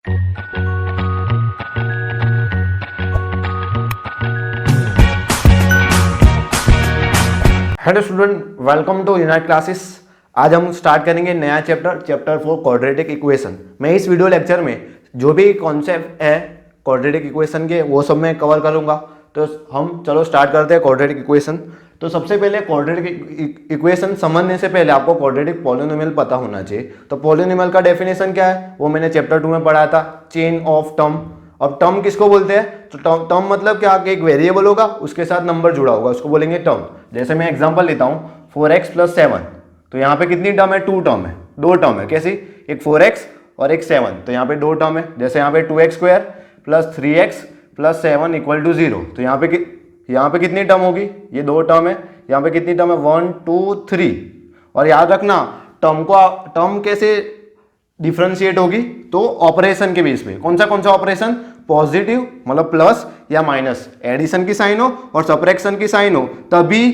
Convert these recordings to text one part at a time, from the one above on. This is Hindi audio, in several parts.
Hello student, welcome to Unite Classes. आज हम स्टार्ट करेंगे नया चैप्टर 4 क्वाड्रेटिक इक्वेशन। मैं इस वीडियो लेक्चर में जो भी कॉन्सेप्ट है क्वाड्रेटिक इक्वेशन के वो सब मैं कवर करूंगा। तो हम चलो स्टार्ट करते हैं क्वाड्रेटिक इक्वेशन। तो सबसे पहले क्वाड्रेटिक इक्वेशन समझने से पहले आपको क्वाड्रेटिक पॉलिनोमियल पता होना चाहिए। तो पॉलिनोमियल का डेफिनेशन क्या है वो मैंने चैप्टर 2 में पढ़ा था, चेन ऑफ टर्म। अब टर्म किसको बोलते हैं? तो टर्म मतलब क्या कि एक वेरिएबल होगा उसके साथ नंबर जुड़ा होगा, उसको बोलेंगे टर्म। जैसे मैं एग्जांपल लेता हूँ 4x + 7, तो यहाँ पे कितनी टर्म है? 2 टर्म है, 2 टर्म है। कैसी? एक 4x और एक 7, तो यहाँ पे 2 टर्म है। जैसे यहाँ पे 2x² + 3x + 7 = 0, तो यहाँ पे कितनी टर्म होगी? ये 2 टर्म है। यहाँ पे कितनी टर्म है? 1 2 3। और याद रखना टर्म कैसे डिफरेंशिएट होगी? तो ऑपरेशन के बेस पे। कौन सा ऑपरेशन? पॉजिटिव मतलब प्लस या माइनस, एडिशन की साइन हो और सब्ट्रैक्शन की साइन हो, तभी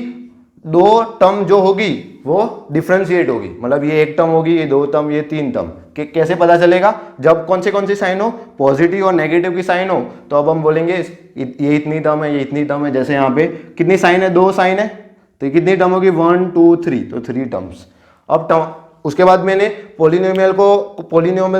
दो टर्म जो होगी वो डिफरेंशिएट होगी। मतलब ये एक टर्म होगी, ये 2 टर्म, ये 3 टर्म। कैसे पता चलेगा? जब कौन सी साइन हो? पॉजिटिव और नेगेटिव की साइन हो, तो अब हम बोलेंगे ये इतनी टर्म है, ये इतनी टर्म है। जैसे यहाँ पे कितनी साइन है? 2 साइन है, तो ये कितनी टर्म होगी? 1 2 3, तो 3 टर्म्स। अब उसके बाद मैंने पॉलिनोमियल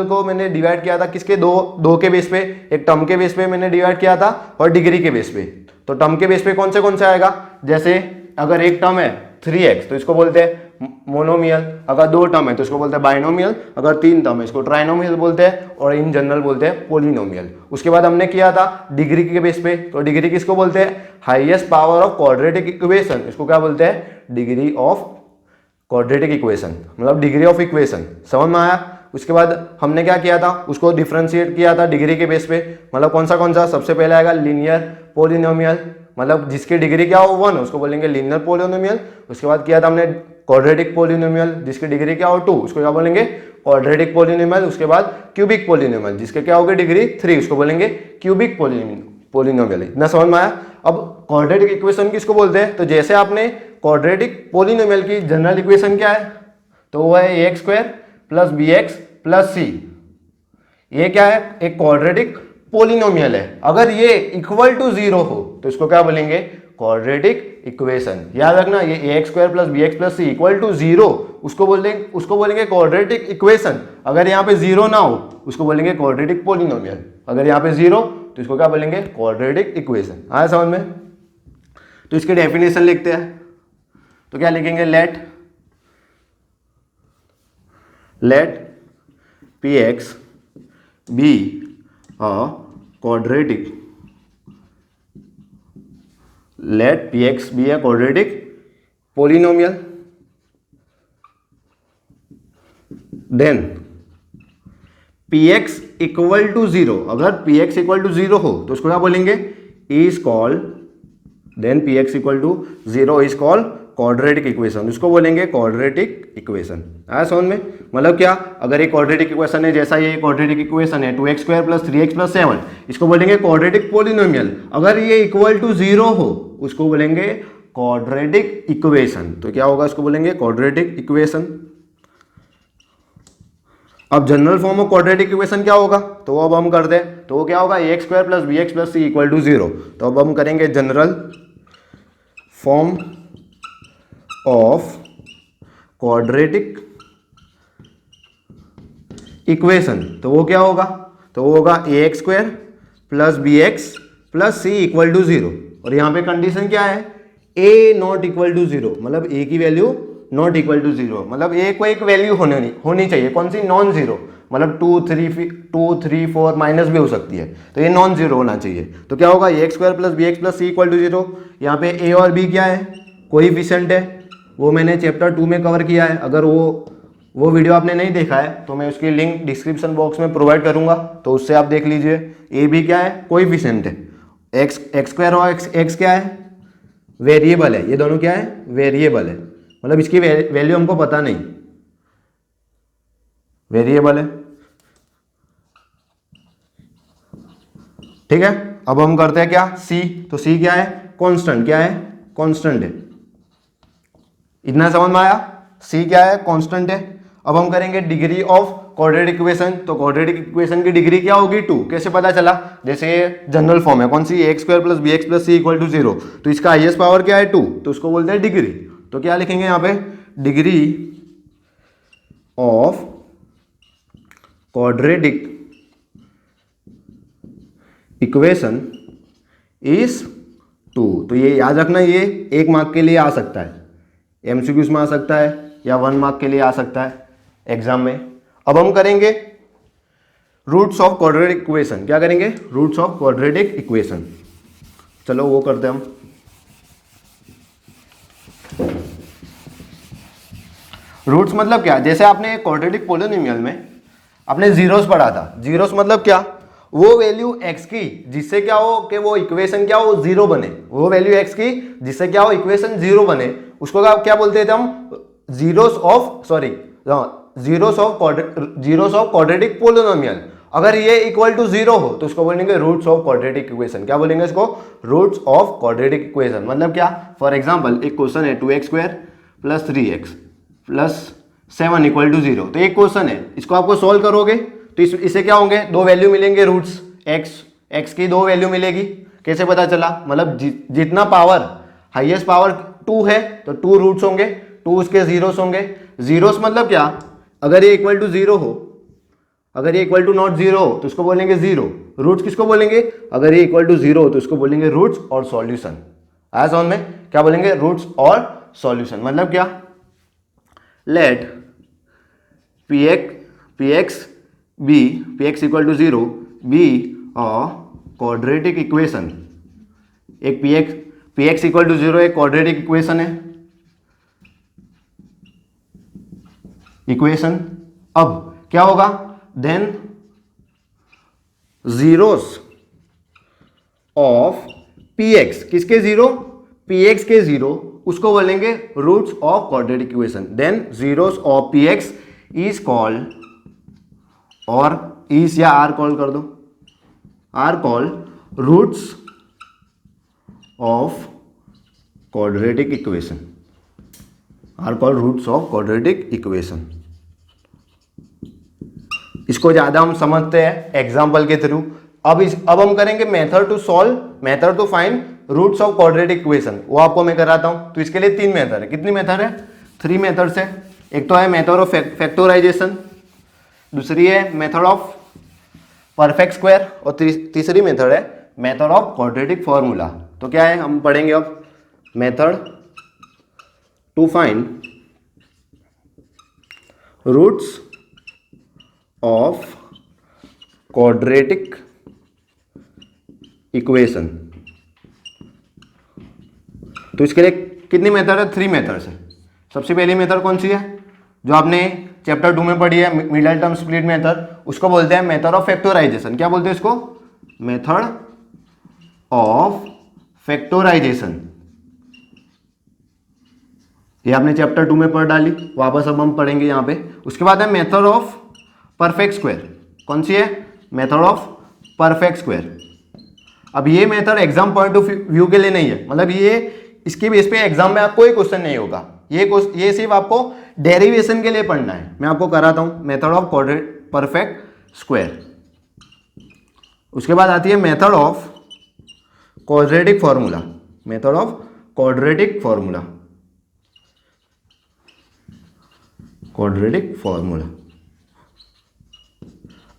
को मैंने डिवाइड किया था किसके? दो के बेस पे। एक टर्म के बेस पे मैंने डिवाइड किया था और डिग्री के बेस पे। तो टर्म के बेस पे कौन से आएगा? जैसे अगर एक टर्म है 3x तो इसको बोलते हैं मोनोमियल। अगर 2 टर्म है तो इसको बोलते हैं बाइनोमियल। अगर 3 टर्म है इसको ट्राइनोमियल बोलते हैं, और इन जनरल बोलते हैं पॉलिनोमियल। उसके बाद हमने किया था डिग्री के बेस पे। तो डिग्री किसको बोलते हैं? Highest power of quadratic equation. इसको क्या बोलते हैं? डिग्री ऑफ क्वाड्रेटिक इक्वेशन, मतलब डिग्री ऑफ इक्वेशन। समझ में आया? उसके बाद हमने क्या किया था? उसको डिफरेंशिएट किया था डिग्री के बेस पे। मतलब कौन सा? सबसे पहले आएगा लीनियर पॉलिनोमियल, मतलब जिसकी डिग्री क्या हो 1 उसको बोलेंगे लीनियर पॉलिनोमियल। उसके बाद किया था हमने क्वाड्रेटिक पॉलिनोमियल, जिसकी डिग्री क्या हो 2, उसको क्या बोलेंगे? Quadratic polynomial. उसके बाद क्यूबिक पॉलिनोमियल, जिसके क्या होगी? डिग्री 3, उसको बोलेंगे क्यूबिक पॉलिनोमियल। इतना समझ में आया? अब क्वाड्रेटिक इक्वेशन किसको बोलते हैं? तो जैसे आपने क्वाड्रेटिक पॉलिनोमियल की जनरल इक्वेशन क्या है? तो वो है ax² + bx + c। ये क्या है? एक क्वाड्रेटिक पॉलिनोमियल है। अगर ये इक्वल टू 0 हो तो इसको क्या बोलेंगे? Quadratic equation. याद रखना, ये ax² + bx + c = 0 उसको बोलेंगे क्वाड्रेटिक इक्वेशन। अगर यहाँ पे 0 ना हो उसको बोलेंगे क्वाड्रेटिक पॉलिनोमियल। अगर यहाँ पे 0 तो इसको क्या बोलेंगे? Quadratic equation. आया समझ में? तो इसके डेफिनेशन लिखते हैं। तो क्या लिखेंगे? Let px be a quadratic polynomial, then px = 0। अगर px = 0 हो तो उसको क्या बोलेंगे? px = 0 is called quadratic equation. उसको बोलेंगे क्वाड्रेटिक इक्वेशन। आया समझ में? मतलब क्या? अगर एक क्वाड्रेटिक इक्वेशन है, जैसा ये क्वाड्रेटिक इक्वेशन है 2x² + 3x + 7, इसको बोलेंगे क्वाड्रेटिक पॉलिनोमियल। अगर ये इक्वल टू 0 हो उसको बोलेंगे क्वाड्रेटिक इक्वेशन। तो क्या होगा? इसको बोलेंगे क्वाड्रेटिक इक्वेशन। अब general form of quadratic equation क्या होगा? तो अब हम करते हैं। तो वो क्या होगा? ax² + bx + c = 0। तो अब हम करेंगे general form of quadratic equation. तो वो क्या होगा? तो वो होगा ax² + bx + c = 0। और यहाँ पे कंडीशन क्या है? a not equal to 0, मतलब a की वैल्यू नॉट इक्वल टू 0, मतलब a को एक वैल्यू होनी चाहिए। कौन सी? Non zero. मतलब 2 3 4 माइनस भी हो सकती है, तो ये नॉन जीरो होना चाहिए। तो क्या होगा? ax² + bx + c = 0। यहाँ पे a और b क्या है? कोएफिशिएंट है। वो मैंने चैप्टर 2 में कवर किया है। अगर वो वीडियो आपने नहीं देखा है तो मैं उसकी लिंक डिस्क्रिप्शन बॉक्स में प्रोवाइड करूंगा, तो उससे आप देख लीजिए। ए बी क्या है? कोएफिशिएंट है। x² और x क्या है? वेरिएबल है। ये दोनों क्या है? वेरिएबल है, मतलब इसकी वैल्यू हमको पता नहीं, वेरिएबल है। ठीक है। अब हम करते हैं क्या? c। तो c क्या है? कांस्टेंट। क्या है? कांस्टेंट है। इतना समझ में आया? c क्या है? कांस्टेंट है। अब हम करेंगे डिग्री ऑफ क्वाड्रेटिक इक्वेशन, तो क्वाड्रेटिक इक्वेशन की डिग्री क्या होगी 2। कैसे पता चला, जैसे ये जनरल फॉर्म है कौन सी, A square plus B X plus C equal to 0, तो इसका हाईएस्ट पावर क्या है 2, तो उसको बोलते हैं डिग्री। तो क्या लिखेंगे यहाँ पे, degree of quadratic equation is 2। तो ये याद रखना, ये 1 मार्क के लिए आ सकता है, एमसीक्यूज में आ सकता है या 1 मार्क के लिए आ सकता है एग्जाम में। अब हम करेंगे रूट्स ऑफ क्वाड्रेटिक इक्वेशन। क्या करेंगे, रूट्स ऑफ क्वाड्रेटिक इक्वेशन। चलो वो करते हैं हम। रूट्स मतलब क्या, जैसे आपने क्वाड्रेटिक पॉलिनोमियल में आपने जीरोस पढ़ा था। जीरोस मतलब क्या, वो वैल्यू x की जिससे क्या हो कि वो इक्वेशन क्या हो, जीरो बने। वो वैल्यू x की जिससे क्या हो, इक्वेशन जीरो बने, उसको क्या बोलते थे हम, जीरोस ऑफ क्वाड्रेटिक पॉलिनोमियल। अगर ये इक्वल टू 0 हो तो उसको बोलेंगे रूट्स ऑफ क्वाड्रेटिक इक्वेशन। क्या बोलेंगे इसको, रूट्स ऑफ क्वाड्रेटिक इक्वेशन। मतलब क्या, फॉर एग्जांपल एक क्वेश्चन है 2x square plus 3x plus 7 equal to 0, तो एक क्वेश्चन है, इसको आपको सोल्व करोगे तो इसे क्या होंगे, 2 वैल्यू मिलेंगे रूट्स, x की 2 वैल्यू मिलेगी। कैसे पता चला, मतलब जितना पावर हाईएस्ट पावर 2 है तो 2 रूट्स होंगे, 2 उसके जीरोस होंगे। जीरोस मतलब क्या, अगर ये इक्वल टू 0 हो, अगर ये इक्वल टू नॉट 0 हो तो इसको बोलेंगे 0। रूट्स किसको बोलेंगे, अगर ये इक्वल टू 0 हो तो इसको बोलेंगे रूट्स और सॉल्यूशन। आया समझ में, क्या बोलेंगे, रूट्स और सॉल्यूशन। मतलब क्या, let px equal to 0 be a quadratic equation. एक px इक्वल टू 0 एक क्वाड्रेटिक इक्वेशन है, इक्वेशन। अब क्या होगा, देन जीरोस ऑफ px, किसके 0, px के 0, उसको बोलेंगे roots of quadratic equation. Then zeros of px is called, और इज या आर कॉल कर दो, are called roots of quadratic equation, are called roots of quadratic equation. इसको ज्यादा हम समझते हैं एग्जाम्पल के थ्रू। अब हम करेंगे method to solve, method to find roots of quadratic equation, वो आपको मैं कराता हूं। तो इसके लिए 3 मेथड है, कितनी मेथड है, 3 मेथड्स है। एक तो है मेथड ऑफ फैक्टराइजेशन, दूसरी है मेथड ऑफ परफेक्ट स्क्वायर, और तीसरी मेथड है मेथड ऑफ क्वाड्रेटिक फॉर्मूला। तो क्या है, हम पढ़ेंगे अब method to find roots of quadratic equation. तो इसके लिए कितनी मेथड है, 3 मेथड्स है। सबसे पहली मेथड कौन सी है, जो आपने चैप्टर 2 में पढ़ी है, मिडल टर्म स्प्लिट मेथड, उसको बोलते हैं मेथड ऑफ फैक्टराइजेशन। क्या बोलते हैं इसको, मेथड ऑफ फैक्टराइजेशन। ये आपने चैप्टर 2 में पढ़ डाली, वापस अब हम पढ़ेंगे यहाँ पे। उसके बाद है मेथड ऑफ परफेक्ट स्क्वायर। कौन सी है, मेथड ऑफ परफेक्ट स्क्वायर। अब ये method exam point of view के लिए नहीं है, मतलब ये इसके बेस पे एग्जाम में आपको कोई क्वेश्चन नहीं होगा, ये सिर्फ आपको डेरिवेशन के लिए पढ़ना है। मैं आपको कराता हूं मेथड ऑफ परफेक्ट स्क्वायर। उसके बाद आती है method of quadratic formula, method of quadratic formula, quadratic formula.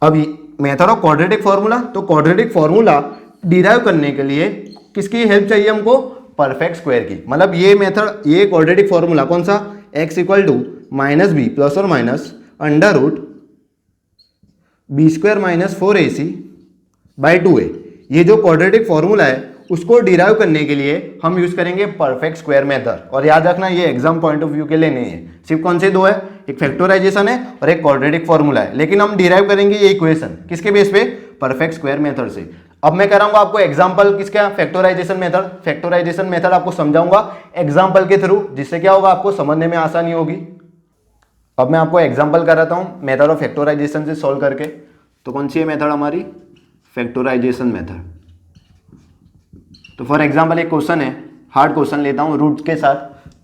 अभी मेथड ऑफ क्वाड्रेटिक फॉर्मूला, तो क्वाड्रेटिक फॉर्मूला डिराइव करने के लिए किसकी हेल्प चाहिए हमको, परफेक्ट स्क्वायर की। मतलब ये मेथड, ये क्वाड्रेटिक फॉर्मूला कौन सा, x equal to minus B plus और minus under root B square minus 4ac by 2a। ये जो क्वाड्रेटिक फॉर्मूला है उसको डिराइव करने के लिए हम यूज करेंगे परफेक्ट स्क्वायर मेथड। और याद रखना ये एग्जाम पॉइंट ऑफ व्यू के लिए नहीं है, सिर्फ कौन से 2 है, एक फैक्टराइजेशन है और एक क्वाड्रेटिक फॉर्मूला है। लेकिन हम डिराइव करेंगे ये इक्वेशन किसके बेस पे, परफेक्ट स्क्वायर मेथड से। अब मैं कराऊंगा आपको एग्जांपल किसका, फैक्टराइजेशन मेथड। फैक्टराइजेशन मेथड आपको समझाऊंगा एग्जांपल के थ्रू, जिससे क्या होगा, आपको समझने में आसानी होगी। अब मैं आपको एग्जांपल कराता हूं मेथड ऑफ फैक्टराइजेशन से सॉल्व करके। तो कौन सी है मेथड हमारी, फैक्टराइजेशन मेथड। तो फॉर एग्जांपल एक क्वेश्चन है, हार्ड क्वेश्चन लेता हूं रूट के साथ।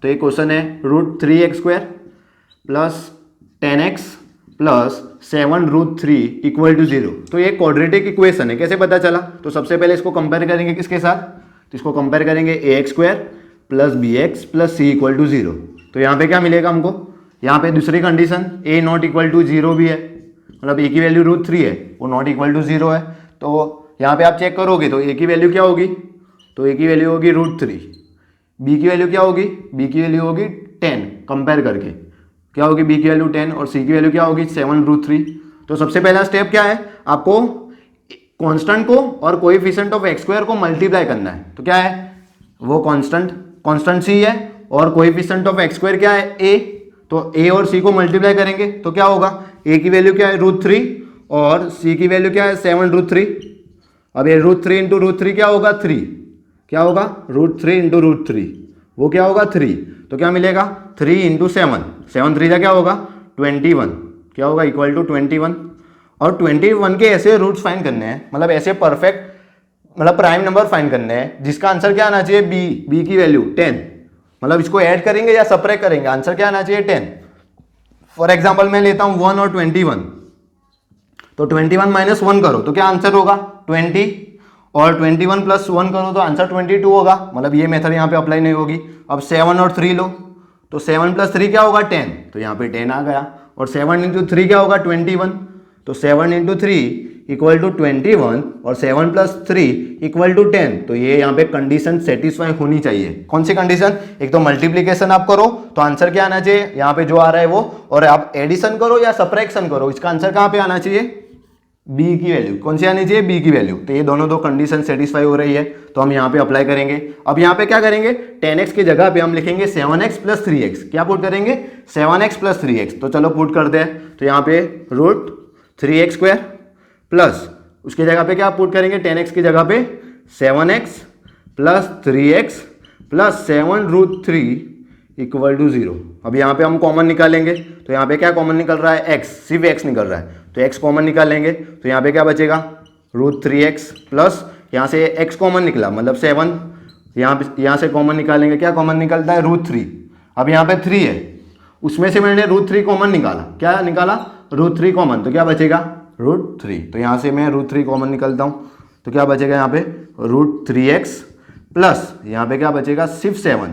तो एक क्वेश्चन है root 3x square plus 10x plus 7√3 equal to 0। तो ये क्वाड्रेटिक इक्वेशन है। कैसे पता चला? तो सबसे पहले इसको कंपेयर करेंगे किसके साथ? तो इसको कंपेयर करेंगे ax² plus bx plus c equal to 0। तो यहाँ पे क्या मिलेगा हमको? यहाँ पे दूसरी condition a not equal to 0 भी है, मतलब a की वैल्यू √3 है, वो नॉट इक्वल टू 0 है। तो यहाँ पे आप चेक करोगे तो a की वैल्यू क्या होगी? तो a की वैल्यू होगी √3। b की वैल्यू क्या होगी? b की वैल्यू होगी 10। कंपेयर करके क्या होगी? b की वैल्यू 10 और c की वैल्यू क्या होगी? 7√3। तो सबसे पहला स्टेप क्या है? आपको कांस्टेंट को और कोएफिशिएंट ऑफ x² को मल्टीप्लाई करना है। तो क्या है वो? कांस्टेंट c है और कोएफिशिएंट ऑफ x² क्या है? a। तो a और c को मल्टीप्लाई करेंगे तो क्या होगा? a की वैल्यू क्या है? √3 और c की वैल्यू क्या है? 7√3। अब ये √3 इंटू √3 क्या होगा? 3। क्या होगा? √3 इंटू √3 वो क्या होगा? 3। तो क्या मिलेगा? 3 इंटू 7, 7 3 क्या होगा? 21। क्या होगा? Equal to 21। और 21 के ऐसे रूट्स फाइंड करने हैं, मतलब ऐसे परफेक्ट मतलब प्राइम नंबर फाइंड करने हैं जिसका आंसर क्या आना चाहिए? बी की वैल्यू 10। मतलब इसको ऐड करेंगे या सब्ट्रैक्ट करेंगे, आंसर क्या आना चाहिए? 10। फॉर एग्जाम्पल मैं लेता हूं 1 और 21। तो 21 माइनस 1 करो तो क्या आंसर होगा? 20। और 21 प्लस 1 करो तो आंसर 22 होगा। मतलब ये मेथड यहाँ पे अप्लाई नहीं होगी। अब 7 और 3 लो तो 7 प्लस 3 क्या होगा? 10। तो यहाँ पे 10 आ गया। और 7 इंटू 3 क्या होगा? 21। तो 7 इंटू 3 इक्वल टू 21 और 7 प्लस 3 इक्वल टू 10। तो ये यहाँ पे कंडीशन सेटिस्फाई होनी चाहिए। कौन सी कंडीशन? एक तो मल्टीप्लीकेशन आप करो तो आंसर क्या आना चाहिए? यहाँ पे जो आ रहा है वो, और आप एडिशन करो या सब्ट्रैक्शन करो, इसका आंसर कहाँ पे आना चाहिए? बी की वैल्यू। कौन सी आनी चाहिए? बी की वैल्यू। तो ये दोनों दो कंडीशन सेटिस्फाई हो रही है तो हम यहाँ पे अप्लाई करेंगे। अब यहाँ पे क्या करेंगे? 10x की जगह पे हम लिखेंगे 7x प्लस 3x। क्या पुट करेंगे? 7x plus 3x। तो चलो पुट कर दे। तो यहाँ पे √3x² प्लस उसकी जगह पे क्या पुट करेंगे? 10x की जगह पे 7x plus 3x plus 7√3 equal to 0। अब यहाँ पे हम कॉमन निकालेंगे तो यहाँ पे क्या कॉमन निकल रहा है? x, सिर्फ x निकल रहा है तो x कॉमन निकालेंगे तो यहाँ पे क्या बचेगा? √3x प्लस यहाँ से x कॉमन निकला मतलब 7, यहाँ से कॉमन निकालेंगे, क्या कॉमन निकलता है? √3। अब यहाँ पे 3 है, उसमें से मैंने √3 कॉमन निकाला। क्या निकाला? √3 कॉमन। तो क्या बचेगा? √3। तो यहाँ से मैं √3 कॉमन निकलता हूँ तो क्या बचेगा यहाँ पे? √3x प्लस यहाँ पे क्या बचेगा? सिर्फ 7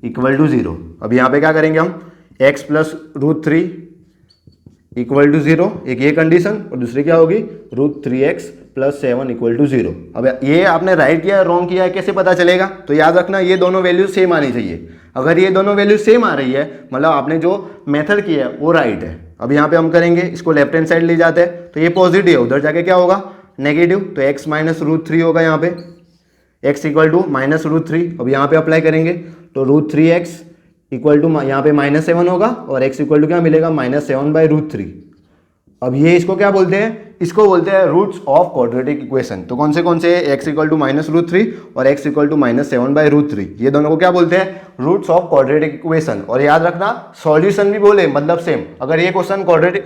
इक्वल टू 0। अब यहाँ पे क्या करेंगे हम? x प्लस √3 इक्वल टू 0, एक ये कंडीशन, और दूसरी क्या होगी? √3x plus 7 equal to 0। अब ये आपने राइट किया है रॉन्ग किया है कैसे पता चलेगा? तो याद रखना ये दोनों वैल्यू सेम आनी चाहिए। अगर ये दोनों वैल्यू सेम आ रही है मतलब आपने जो मेथड किया है वो राइट है। अब यहाँ पे हम करेंगे, इसको लेफ्ट हैंड साइड ले जाते हैं तो ये पॉजिटिव है, उधर जाके क्या होगा? नेगेटिव। तो x माइनस √3 होगा यहाँ पे, x इक्वल टू माइनस √3। अब यहाँ पे अप्लाई करेंगे तो √3x इक्वल टू यहाँ पे -7 होगा और x इक्वल टू क्या मिलेगा? -7/√3। अब ये इसको क्या बोलते हैं? इसको बोलते हैं रूट्स ऑफ क्वाड्रेटिक इक्वेशन। तो कौन से x इक्वल टू -√3 और x इक्वल टू -7/√3, ये दोनों को क्या बोलते हैं? Roots of quadratic equation. और याद रखना सॉल्यूशन भी बोले मतलब सेम। अगर ये क्वेश्चन क्वाड्रेटिक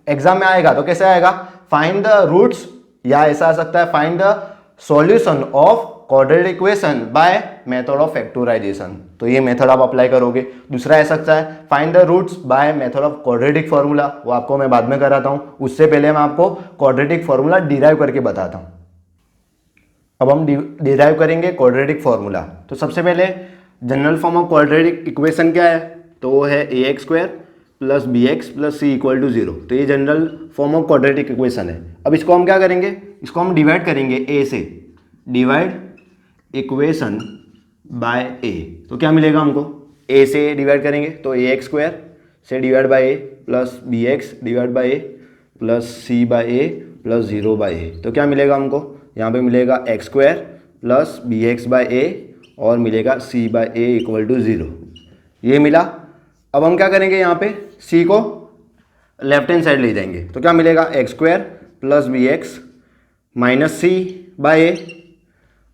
एग्जाम में आएगा तो कैसे आएगा? फाइंड द रूट्स, या ऐसा आ सकता है find the solution of quadratic equation by method of factorisation. तो ये मेथड आप अप्लाई करोगे। दूसरा ऐसा सकता है find the roots by method of quadratic formula, वो आपको मैं बाद में कराता हूं, उससे पहले मैं आपको क्वाड्रेटिक फार्मूला डिराइव करके बताता हूं। अब हम डिराइव करेंगे क्वाड्रेटिक फार्मूला। तो सबसे पहले general form of quadratic equation क्या है? तो वो है ax² plus bx plus c equal to 0। तो ये general form of quadratic equation है। अब इसको हम क्या करेंगे? इसको हम डिवाइड करेंगे a से, डिवाइड इक्वेशन बाय a। तो क्या मिलेगा हमको? a से डिवाइड करेंगे तो ax² से divide by a plus bx divide by a plus c by a plus 0/a। तो क्या मिलेगा हमको? यहाँ पे मिलेगा x² plus bx bye a और मिलेगा c by a equal to 0। ये मिला। अब हम क्या करेंगे? यहाँ पे c को लेफ्ट हैंड साइड ले जाएंगे तो क्या मिलेगा? x² plus bx minus c by a।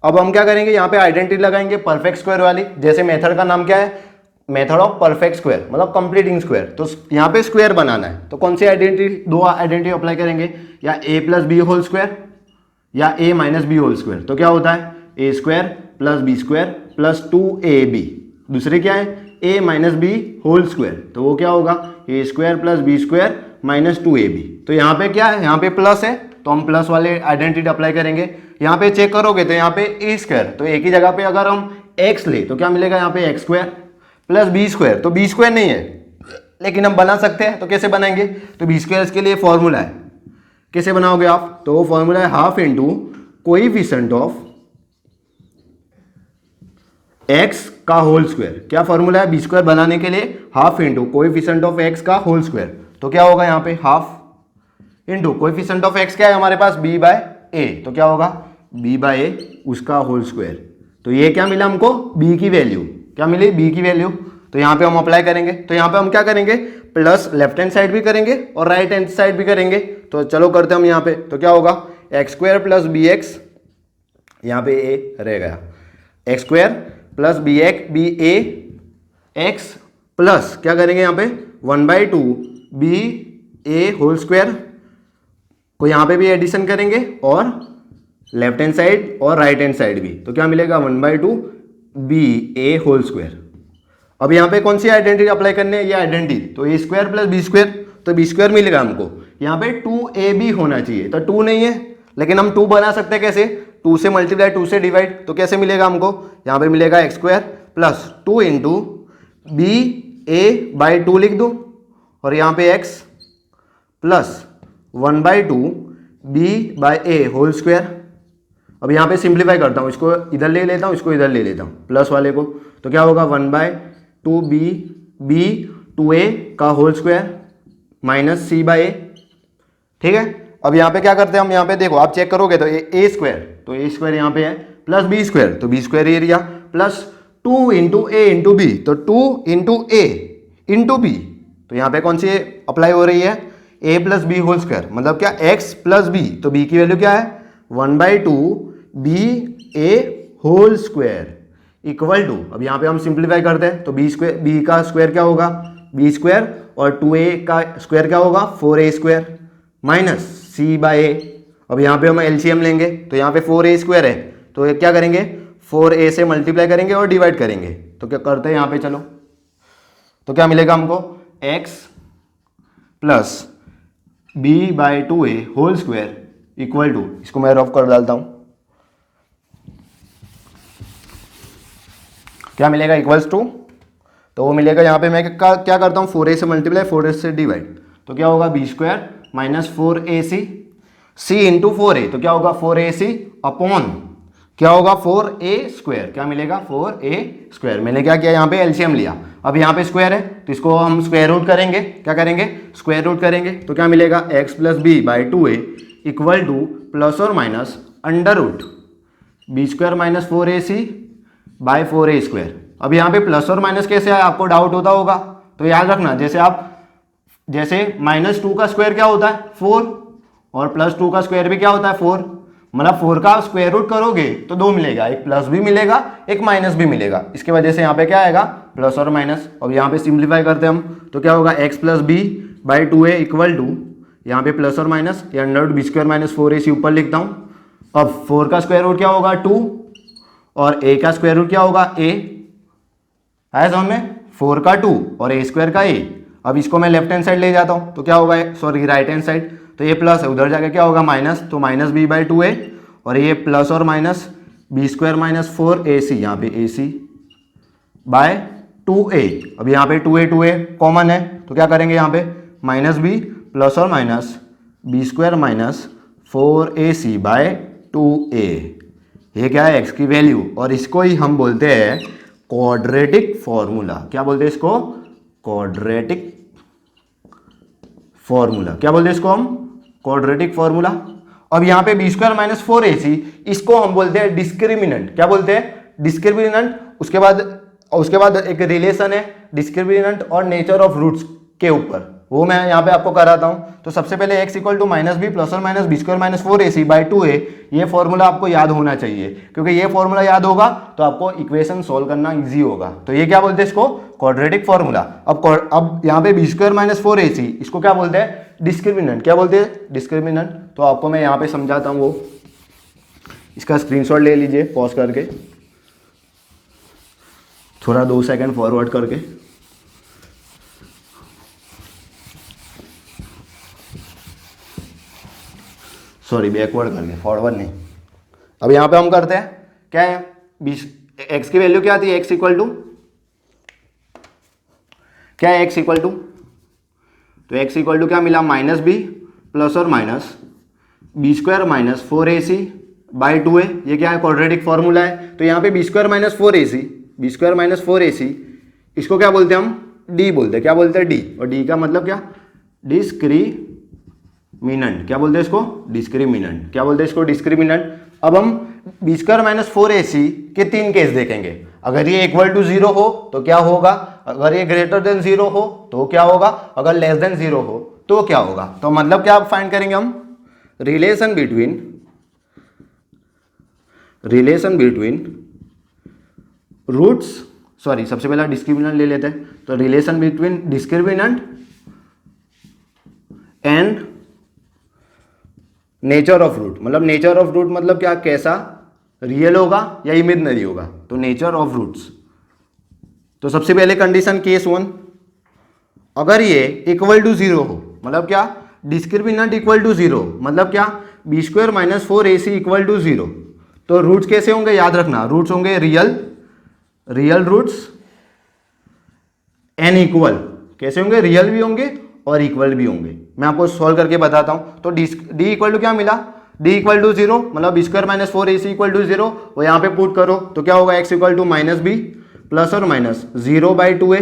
अब हम क्या करेंगे? यहाँ पे आइडेंटिटी लगाएंगे परफेक्ट स्क्वायर वाली। जैसे मेथड का नाम क्या है? मेथड ऑफ परफेक्ट स्क्वायर, मतलब कंप्लीटिंग स्क्वायर। तो यहाँ पे स्क्वायर बनाना है तो कौन सी आइडेंटिटी? दो आइडेंटिटी अप्लाई करेंगे, या a plus b whole square या a minus b whole square. तो क्या होता है? a² plus b² plus 2ab। दूसरी क्या है? a minus b whole square. तो वो क्या होगा? a² plus b² -2ab। तो यहाँ पे क्या है, यहाँ पे प्लस है तो हम प्लस वाले आइडेंटिटी अप्लाई करेंगे। यहाँ पे चेक करोगे तो यहाँ पे ए स्क्वायर, तो एक ही जगह पे अगर हम एक्स ले तो क्या मिलेगा, यहाँ पे x square plus B square. तो बी स्क्वायर नहीं है लेकिन हम बना सकते हैं, तो कैसे बनाएंगे, तो बी स्क्वायर इसके लिए फॉर्मूला है, कैसे बनाओगे आप, तो वो फॉर्मूला है half into coefficient of x का होल स्क्वायर। क्या फॉर्मूला है बी स्क्वायर बनाने के लिए, half into coefficient of x का होल स्क्वायर। तो क्या होगा यहाँ पे half into coefficient of x क्या है हमारे पास, बी बाय ए, तो क्या होगा बी बाय ए उसका होल स्क्वायर। तो ये क्या मिला हमको, बी की वैल्यू, क्या मिली बी की वैल्यू। तो यहाँ पे हम अप्लाई करेंगे, तो यहाँ पे हम क्या करेंगे, प्लस लेफ्ट हैंड साइड भी करेंगे और राइट हैंड साइड भी करेंगे। तो चलो करते हैं हम यहाँ पे, तो क्या होगा x square plus B x, यहाँ पे ए रह गया, x square plus b a x plus क्या करेंगे यहाँ पे 1/2 बी ए होल स्क्वायर को यहाँ पे भी एडिशन करेंगे और लेफ्ट हैंड साइड और राइट हैंड साइड भी। तो क्या मिलेगा 1/2 बी ए होल स्क्वायर। अब यहाँ पे कौन सी आइडेंटिटी अप्लाई करनी है, ये आइडेंटिटी, तो ए स्क्वायर प्लस बी स्क्वायर, तो बी स्क्वायर मिलेगा हमको, यहाँ पे 2ab होना चाहिए, तो 2 नहीं है लेकिन हम 2 बना सकते हैं कैसे, 2 से मल्टीप्लाई 2 से डिवाइड, तो कैसे मिलेगा हमको, यहाँ पे मिलेगा x square plus 2 into b a by 2 लिख दूँ और यहाँ पे x plus 1/2 b by a whole square. अब यहाँ पे सिंप्लीफाई करता हूँ, इसको इधर ले लेता हूँ, इसको इधर ले लेता हूँ प्लस वाले को, तो क्या होगा 1/2 बी 2a का whole square minus C by A. ठीक है, अब यहाँ पे क्या करते हैं हम, यहाँ पे देखो आप चेक करोगे तो ए स्क्वायर, तो ए स्क्वायर यहाँ पे है प्लस बी स्क्वायर, तो B square area plus 2 into A into B, तो 2 इंटू ए इंटू बी, तो यहाँ पे कौन सी अप्लाई हो रही है, a plus b whole square, मतलब क्या एक्स प्लस बी, तो बी की वैल्यू क्या है 1/2 b a whole square equal to, अब यहाँ पे हम सिंप्लीफाई करते हैं तो बी स्क्वायर, बी का स्क्वायर क्या होगा बी स्क्वायर और 2a का स्क्वायर क्या होगा 4a स्क्वायर माइनस सी बाय ए। अब यहाँ पे हम एलसीएम लेंगे तो यहाँ पे 4a स्क्वायर है, तो ये क्या करेंगे 4a से मल्टीप्लाई करेंगे और डिवाइड करेंगे, तो क्या करते हैं यहाँ पे, चलो तो क्या मिलेगा हमको x plus B by 2a whole square equal to, इसको मैं रफ कर डालता हूँ, क्या मिलेगा इक्वल्स टू, तो वो मिलेगा यहाँ पे मैं क्या करता हूँ 4a से मल्टीप्लाई 4a से डिवाइड, तो क्या होगा b square minus 4ac c into 4a, तो क्या होगा 4ac अपॉन क्या होगा 4a स्क्वायर, क्या मिलेगा 4a स्क्वायर। मैंने क्या किया यहाँ पे एलसीएम लिया, अब यहाँ पे स्क्वायर है तो इसको हम स्क्वायर रूट करेंगे, क्या करेंगे स्क्वायर रूट करेंगे, तो क्या मिलेगा x plus B by 2a equal to plus और minus under root B square minus 4ac by 4a square. अब यहाँ पे प्लस और माइनस कैसे आया, आपको डाउट होता होगा, तो याद रखना जैसे -2 का स्क्वायर क्या होता है 4 और +2 का स्क्वायर भी क्या होता है 4, मतलब 4 का स्क्वायर रूट करोगे तो 2 मिलेगा, एक प्लस भी मिलेगा एक माइनस भी मिलेगा, इसकी वजह से यहाँ पे क्या आएगा प्लस और माइनस। अब यहाँ पे सिंप्लीफाई करते हैं हम, तो क्या होगा x plus B by 2a equal to, यहाँ पे प्लस और माइनस या under root B square minus 4ac ऊपर लिखता हूँ। अब 4 का स्क्वायर रूट क्या होगा 2 और a का स्क्वायर रूट क्या होगा a, आया समझ में, 4 का 2 और a स्क्वायर का a। अब इसको मैं लेफ्ट हैंड साइड ले जाता हूँ तो क्या होगा, सॉरी राइट हैंड साइड, तो ये प्लस है उधर जाके क्या होगा माइनस, तो माइनस बी बाई 2a और ये प्लस और minus B square minus 4ac, यहाँ पे ac बाय 2a। अब यहाँ पे 2a कॉमन है तो क्या करेंगे यहाँ पे माइनस बी प्लस और minus B square minus 4ac by 2a, ये क्या है x की वैल्यू, और इसको ही हम बोलते हैं क्वाड्रेटिक फॉर्मूला। क्या बोलते हैं इसको, क्वाड्रेटिक फॉर्मूला, क्या बोलते हैं इसको हम क्वाड्रेटिक फॉर्मूला। अब यहाँ पे बी स्क्वायर माइनस 4ac, इसको हम बोलते हैं डिस्क्रिमिनेंट, क्या बोलते हैं डिस्क्रिमिनेंट। उसके बाद एक रिलेशन है डिस्क्रिमिनेंट और नेचर ऑफ रूट्स के ऊपर, वो मैं यहाँ पे आपको कराता हूँ। तो सबसे पहले x equal to minus B plus और minus B square minus 4ac by 2a, ये फॉर्मूला आपको याद होना चाहिए, क्योंकि ये फॉर्मूला याद होगा तो आपको इक्वेशन सॉल्व करना इजी होगा। तो ये क्या बोलते हैं इसको क्वाड्रेटिक फॉर्मूला। अब यहाँ पे बी स्क्वायर माइनस 4ac, इसको क्या बोलते हैं डिस्क्रिमिनेंट, क्या बोलते हैं डिस्क्रिमिनेंट। तो आपको मैं यहाँ पे समझाता हूँ, वो इसका स्क्रीनशॉट ले लीजिए पॉज करके, थोड़ा 2 सेकंड फॉरवर्ड करके। सॉरी बैकवर्ड कर गए, फॉरवर्ड नहीं। अब यहाँ पे हम करते हैं क्या है, एक्स की वैल्यू क्या आती है, एक्स इक्वल टू क्या है, एक्स इक्वल टू, तो एक्स इक्वल टू क्या मिला, माइनस बी प्लस और minus B square minus 4ac by 2a। ये क्या है, क्वाड्रेटिक फॉर्मूला है। तो यहाँ पे बी स्क्वायर माइनस 4ac इसको क्या बोलते हैं हम, डी बोलते हैं। क्या बोलते हैं, डी। और डी का मतलब क्या, डिस्क्रिमिनेंट। क्या बोलते हैं इसको, डिस्क्रिमिनेंट। क्या बोलते हैं इसको, डिस्क्रिमिनेंट। अब हम बी स्क्वायर माइनस 4ac के 3 केस देखेंगे। अगर ये इक्वल टू 0 हो तो क्या होगा, अगर ये ग्रेटर देन 0 हो तो क्या होगा, अगर लेस देन 0 हो तो क्या होगा। तो मतलब क्या फाइंड करेंगे हम, रिलेशन बिटवीन रूट्स, सॉरी सबसे पहला डिस्क्रिमिनेंट ले लेते हैं। तो relation between discriminant and nature of root. मतलब नेचर ऑफ रूट मतलब क्या, कैसा, रियल होगा या इमेजिनरी होगा। तो नेचर ऑफ रूट्स। तो सबसे पहले कंडीशन केस 1, अगर ये इक्वल टू 0 हो, मतलब क्या, डिस्क्रिमिनेंट इक्वल टू 0 मतलब क्या, b square minus 4ac equal to 0। तो रूट्स कैसे होंगे, याद रखना, रूट्स होंगे रियल रूट्स एन इक्वल। कैसे होंगे, रियल भी होंगे और इक्वल भी होंगे। मैं आपको सॉल्व करके बताता हूं। तो डी इक्वल टू क्या मिला, डी इक्वल टू 0 मतलब b square minus 4ac equal to 0। वो यहाँ पे पुट करो तो क्या होगा, x equal to minus B plus और माइनस 0 बाई 2a।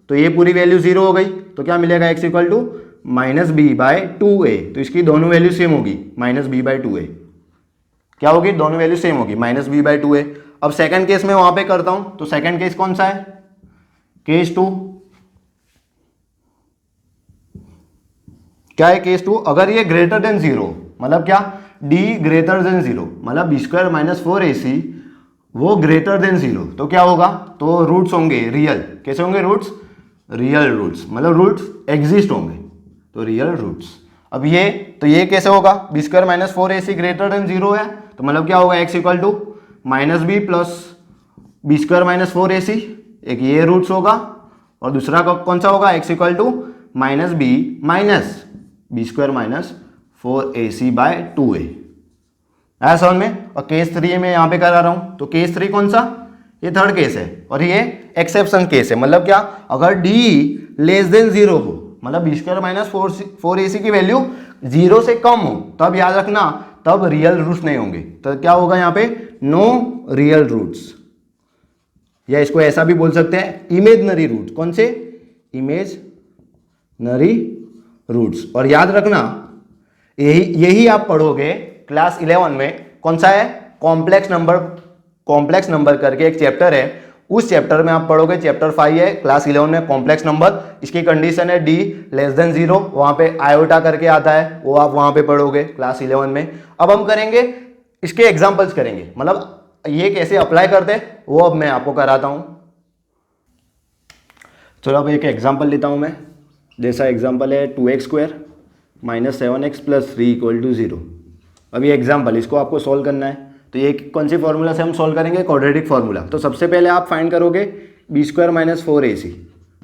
तो ये पूरी वैल्यू 0 हो गई। तो क्या मिलेगा, x equal to minus b by 2a। तो इसकी दोनों वैल्यू सेम होगी, माइनस बी बाई 2a। क्या होगी, दोनों वैल्यू सेम होगी, माइनस बी बाई 2a। अब सेकंड केस में वहां पे करता हूं। तो सेकंड केस कौन सा है, केस 2। क्या है केस 2, अगर ये ग्रेटर देन 0 मतलब क्या, d ग्रेटर देन 0 मतलब बी स्क्वायर माइनस 4ac वो ग्रेटर देन 0। तो क्या होगा, तो रूट्स होंगे रियल। कैसे होंगे रूट्स, रियल रूट्स मतलब रूट्स एग्जिस्ट होंगे, तो रियल रूट्स। अब ये तो ये कैसे होगा, b square minus 4ac greater than 0 है। तो मतलब क्या होगा, x equal to minus B plus B square minus 4ac। एक ये रूट्स होगा और दूसरा कौन सा होगा, x equal to minus B square minus 4ac by 2a। आया समझ में। और केस 3 में यहां पे करा रहा हूं। तो केस 3 कौन सा, ये थर्ड केस है और ये एक्सेप्शन केस है। मतलब क्या, अगर d लेस देन 0 हो मतलब बी स्क्वायर माइनस 4ac की वैल्यू 0 से कम हो, तब याद रखना, तब रियल रूट्स नहीं होंगे। तो क्या होगा यहाँ पे, नो रियल रूट्स, या इसको ऐसा भी बोल सकते हैं इमेजनरी रूट्स। कौन से, इमेजनरी रूट्स। और याद रखना यही आप पढ़ोगे क्लास 11 में। कौन सा है, कॉम्प्लेक्स नंबर करके एक चैप्टर है, उस चैप्टर में आप पढ़ोगे। चैप्टर 5 है क्लास 11 में, कॉम्प्लेक्स नंबर। इसकी कंडीशन है d लेस देन 0, वहां पे आयोटा करके आता है, वो आप वहां पे पढ़ोगे क्लास 11 में। अब हम करेंगे इसके एग्जांपल्स करेंगे, मतलब ये कैसे अप्लाई करते हैं वो अब मैं आपको कराता हूं। चलो अब एक एग्जाम्पल लेता हूं मैं। जैसा एग्जाम्पल है 2x² minus 7x plus 3 equal to 0। अब ये एग्जाम्पल, इसको आपको सोल्व करना है। तो ये कौन सी फॉर्मूला से हम सोल्व करेंगे, क्वाड्रेटिक फॉर्मूला। तो सबसे पहले आप फाइंड करोगे बी स्क्वायर माइनस 4ac।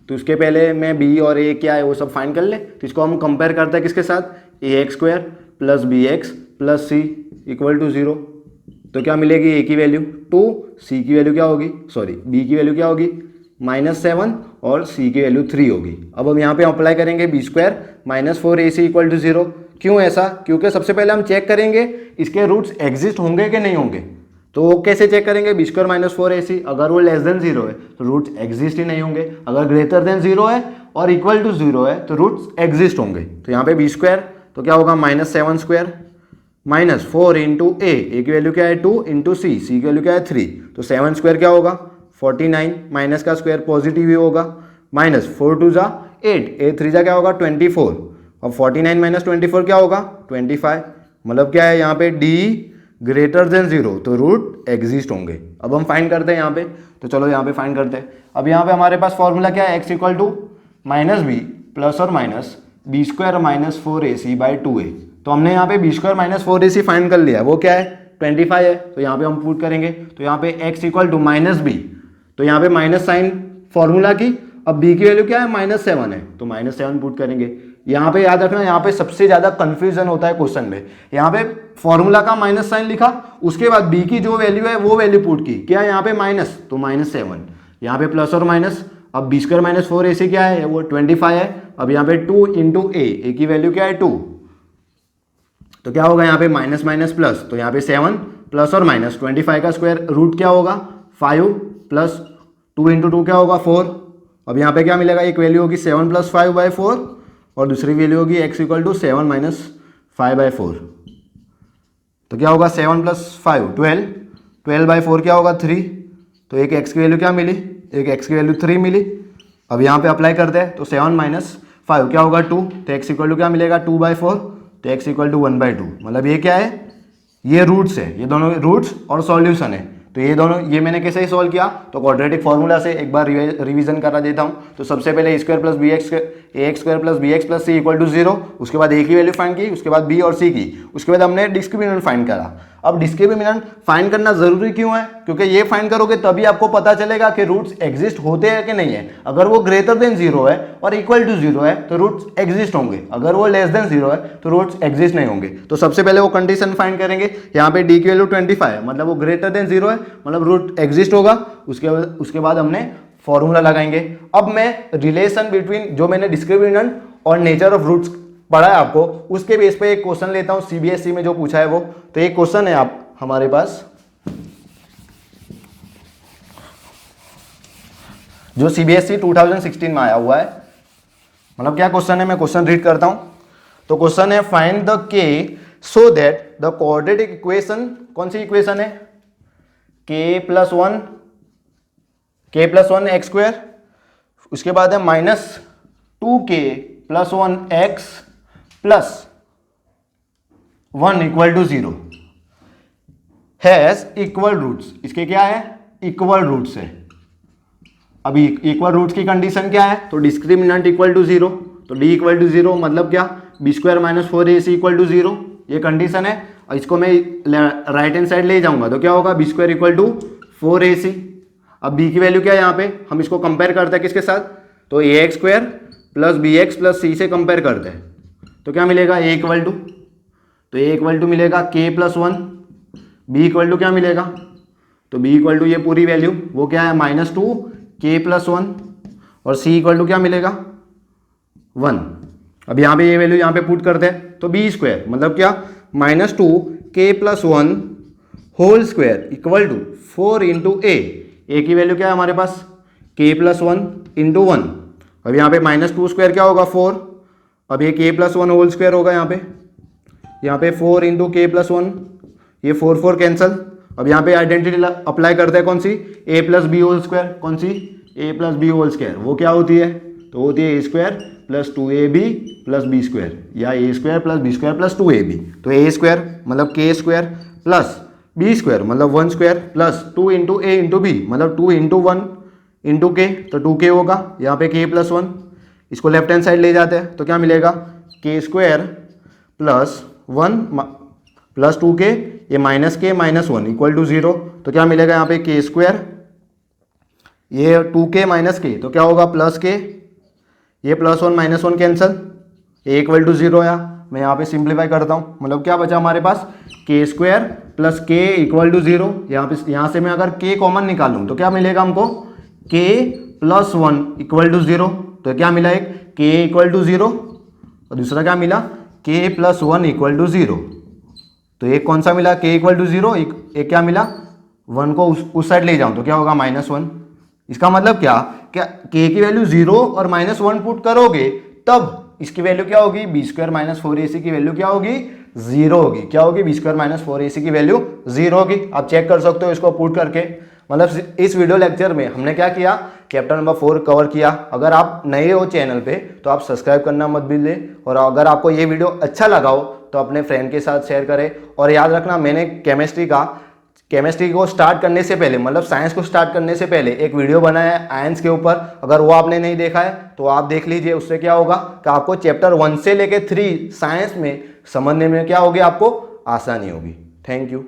तो उसके पहले मैं b और a क्या है वो सब फाइंड कर ले। तो इसको हम कंपेयर करते हैं किसके साथ, ax² plus bx plus c equal to 0। तो क्या मिलेगी, a की वैल्यू 2, c की वैल्यू क्या होगी, सॉरी b की वैल्यू क्या होगी -7 और c की वैल्यू 3 होगी। अब हम यहाँ पे अप्लाई करेंगे b square minus 4ac equal to 0। क्यों ऐसा, क्योंकि सबसे पहले हम चेक करेंगे इसके रूट्स एग्जिस्ट होंगे कि नहीं होंगे। तो वो कैसे चेक करेंगे, बी स्क्वायर माइनस 4ac अगर वो लेस देन 0 है तो रूट्स एग्जिस्ट ही नहीं होंगे, अगर ग्रेटर देन 0 है और इक्वल टू 0 है तो रूट्स एग्जिस्ट होंगे। तो यहाँ पे बी स्क्वायर तो क्या होगा -7² माइनस 4 इंटू ए की वैल्यू क्या है 2 इंटू सी की वैल्यू क्या है 3। तो 7² क्या होगा 49, माइनस का स्क्वायर पॉजिटिव ही होगा, माइनस 4 2 जा 8, ए 3 जा क्या होगा 24। अब 49 माइनस 24 क्या होगा 25। मतलब क्या है यहाँ पे d ग्रेटर देन 0 तो रूट एग्जिस्ट होंगे। अब हम फाइंड करते हैं यहाँ पे। तो चलो यहाँ पे फाइंड करते हैं। अब यहाँ पे हमारे पास फॉर्मूला क्या है, x equal to minus B plus और minus B square minus 4ac by 2a। तो हमने यहाँ पे B square minus 4ac find कर लिया, वो क्या है 25 है। तो यहाँ पे हम पुट करेंगे। तो यहाँ पे x equal to minus b, तो यहाँ पे माइनस साइन फॉर्मूला की। अब b की वैल्यू क्या है -7 है तो -7 पुट करेंगे, यहाँ पे याद रखना, यहाँ पे सबसे ज्यादा कंफ्यूजन होता है क्वेश्चन में। यहाँ पे फॉर्मूला का माइनस साइन लिखा, उसके बाद बी की जो वैल्यू है वो वैल्यू पुट की, क्या यहाँ पे माइनस, तो -7, यहाँ पे प्लस और माइनस। अब b² - 4ac क्या है, वो 25 है। अब यहाँ पे 2 × a की वैल्यू क्या है 2, तो क्या होगा यहाँ पे माइनस माइनस प्लस, तो यहाँ पे 7 प्लस और माइनस 25 का स्क्वायर रूट क्या होगा 5 प्लस 2 × 2 क्या होगा 4। अब यहाँ पे क्या मिलेगा, एक वैल्यू होगी 7 + 5/4 और दूसरी वैल्यू होगी x = 7 - 5/4। तो क्या होगा 7 + 5 12, 12/4 क्या होगा 3। तो एक x की वैल्यू क्या मिली, एक x की वैल्यू 3 मिली। अब यहाँ पे अप्लाई करते हैं, तो 7 - 5 क्या होगा 2, तो x = क्या मिलेगा 2/4, तो x = 1/2। मतलब ये क्या है, ये रूट्स है, ये दोनों रूट्स और सॉल्यूशन है। तो ये दोनों, ये मैंने कैसे ही सॉल्व किया, तो क्वाड्रेटिक फार्मूला से एक बार रिवीजन करा देता हूँ। तो सबसे पहले a² + bx + bx + c = 0, उसके बाद a की वैल्यू फाइंड की, उसके बाद b और c की, उसके बाद हमने डिस्क्रिमिनेंट फाइंड करा। अब डिस्क्रिमिनेंट फाइंड करना जरूरी क्यों है, क्योंकि ये फाइंड करोगे तभी आपको पता चलेगा कि रूट्स एग्जिस्ट होते हैं कि नहीं है। अगर वो ग्रेटर देन 0 है और इक्वल टू 0 है तो रूट्स एग्जिस्ट होंगे, अगर वो लेस देन 0 है तो रूट्स एग्जिस्ट नहीं होंगे। तो सबसे पहले वो कंडीशन फाइंड करेंगे। यहाँ पे d की वैल्यू 25 है, मतलब वो ग्रेटर देन 0 है, मतलब रूट एग्जिस्ट होगा। उसके बाद हमने फॉर्मूला लगाएंगे। अब मैं रिलेशन बिटवीन जो मैंने डिस्क्रिमिनेंट और नेचर ऑफ रूट्स पढ़ा है आपको, उसके बेस पे एक क्वेश्चन लेता हूं सीबीएसई में जो पूछा है वो। तो एक क्वेश्चन है आप हमारे पास जो सीबीएसई 2016 में आया हुआ है। मतलब क्या क्वेश्चन है, मैं क्वेश्चन रीड करता हूं। तो क्वेश्चन है find the k so that the quadratic equation, कौन सी इक्वेशन है, k + 1 x², उसके बाद है -2k + 1x + 1 = 0 has equal roots. इसके क्या है, इक्वल रूट्स है। अभी इक्वल रूट्स की कंडीशन क्या है, तो डिस्क्रिमिनेंट = 0, तो d = 0 मतलब क्या, b² - 4ac = 0, ये कंडीशन है। और इसको मैं राइट हैंड साइड ले जाऊंगा तो क्या होगा, b² = 4ac। अब b की वैल्यू क्या है, यहाँ पे हम इसको कंपेयर करते हैं किसके साथ, तो ax² + bx + c से कंपेयर करते हैं। तो क्या मिलेगा, a = तो a = मिलेगा k + 1, b = क्या मिलेगा, तो b = ये पूरी वैल्यू वो क्या है -2k + 1 और c = क्या मिलेगा 1। अब यहाँ पे ये वैल्यू यहाँ पे पुट करते हैं, तो b² मतलब क्या -2k + 1 होल स्क्वायर = 4 × a की वैल्यू क्या है हमारे पास, k + 1 × 1। अब यहाँ पे -2² क्या होगा 4, अब ये k + 1 होल स्क्वायर होगा, यहाँ पे 4 × k + 1, ये 4 कैंसल। अब यहाँ पे आइडेंटिटी अप्लाई करते हैं, कौन सी, a + b होल स्क्वायर, कौन सी, a + b होल स्क्वायर, वो क्या होती है, तो होती है a² + 2ab + b² या a² + b² + 2ab। तो a² मतलब k² प्लस b² मतलब 1² प्लस 2 × a × b मतलब 2 × 1 × k, तो 2k होगा। यहाँ पे k + 1, इसको लेफ्ट हैंड साइड ले जाते हैं तो क्या मिलेगा, k² + 1 + 2k, ये -k - 1 = 0। तो क्या मिलेगा यहाँ पे k², ये 2k - k, तो क्या होगा +k, ये +1 - 1 कैंसल, a = 0 आया। मैं यहाँ पे सिंप्लीफाई करता हूँ, मतलब क्या बचा हमारे पास, k² + k = 0। यहाँ से मैं अगर k कॉमन निकालूँ तो क्या मिलेगा हमको, k + 1 = 0। तो क्या मिला, एक k = 0 और दूसरा क्या मिला, k + 1 = 0। तो एक कौन सा मिला, k = 0, एक क्या मिला, 1 को उस साइड ले जाऊँ तो क्या होगा -1। इसका मतलब क्या k की वैल्यू 0 और -1 पुट करोगे तब इसकी वैल्यू क्या होगी, b² - 4ac की वैल्यू क्या होगी, 0 होगी। क्या होगी, b² - 4ac की वैल्यू 0 होगी। आप चेक कर सकते हो इसको पुट करके। मतलब इस वीडियो लेक्चर में हमने क्या किया, चैप्टर नंबर 4 कवर किया। अगर आप नए हो चैनल पे तो आप सब्सक्राइब करना मत भूलिए, और अगर आपको ये वीडियो अच्छा लगा हो तो अपने फ्रेंड के साथ शेयर करें। और याद रखना, मैंने केमिस्ट्री को स्टार्ट करने से पहले, मतलब साइंस को स्टार्ट करने से पहले एक वीडियो बनाया है आयंस के ऊपर। अगर वो आपने नहीं देखा है तो आप देख लीजिए। उससे क्या होगा कि आपको चैप्टर 1 से लेके 3 साइंस में समझने में क्या होगी, आपको आसानी होगी। Thank you.